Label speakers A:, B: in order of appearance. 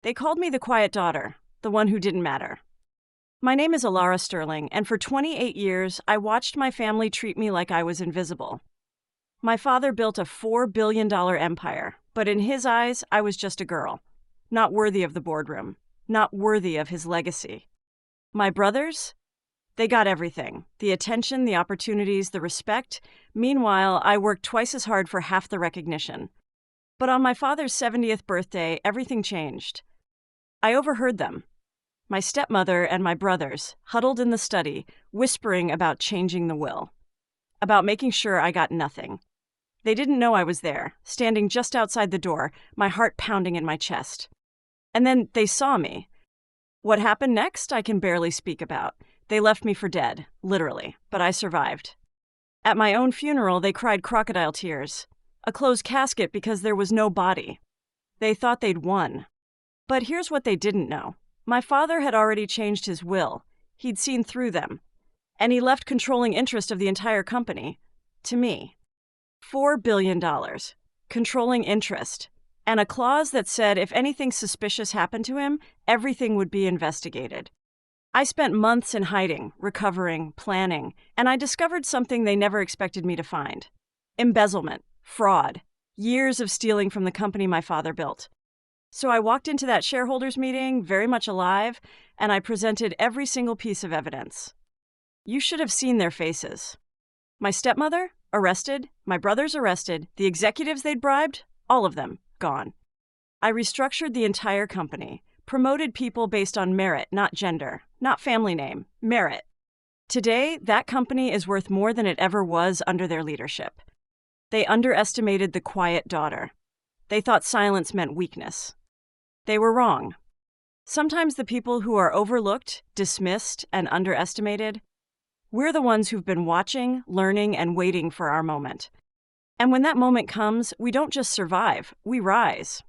A: They called me the quiet daughter, the one who didn't matter. My name is Alara Sterling, and for 28 years, I watched my family treat me like I was invisible. My father built a $4 billion empire, but in his eyes, I was just a girl, not worthy of the boardroom, not worthy of his legacy. My brothers? They got everything: the attention, the opportunities, the respect. Meanwhile, I worked twice as hard for half the recognition. But on my father's 70th birthday, everything changed. I overheard them. My stepmother and my brothers, huddled in the study, whispering about changing the will, about making sure I got nothing. They didn't know I was there, standing just outside the door, my heart pounding in my chest. And then they saw me. What happened next, I can barely speak about. They left me for dead, literally, but I survived. At my own funeral, they cried crocodile tears. A closed casket because there was no body. They thought they'd won. But here's what they didn't know. My father had already changed his will. He'd seen through them. And he left controlling interest of the entire company to me. $4 billion. Controlling interest. And a clause that said if anything suspicious happened to him, everything would be investigated. I spent months in hiding, recovering, planning, and I discovered something they never expected me to find. Embezzlement, fraud, years of stealing from the company my father built. So I walked into that shareholders meeting very much alive, and I presented every single piece of evidence. You should have seen their faces. My stepmother, arrested. My brothers, arrested. The executives they'd bribed, all of them, gone. I restructured the entire company, promoted people based on merit, not gender, not family name, merit. Today, that company is worth more than it ever was under their leadership. They underestimated the quiet daughter. They thought silence meant weakness. They were wrong. Sometimes the people who are overlooked, dismissed, and underestimated, we're the ones who've been watching, learning, and waiting for our moment. And when that moment comes, we don't just survive, we rise.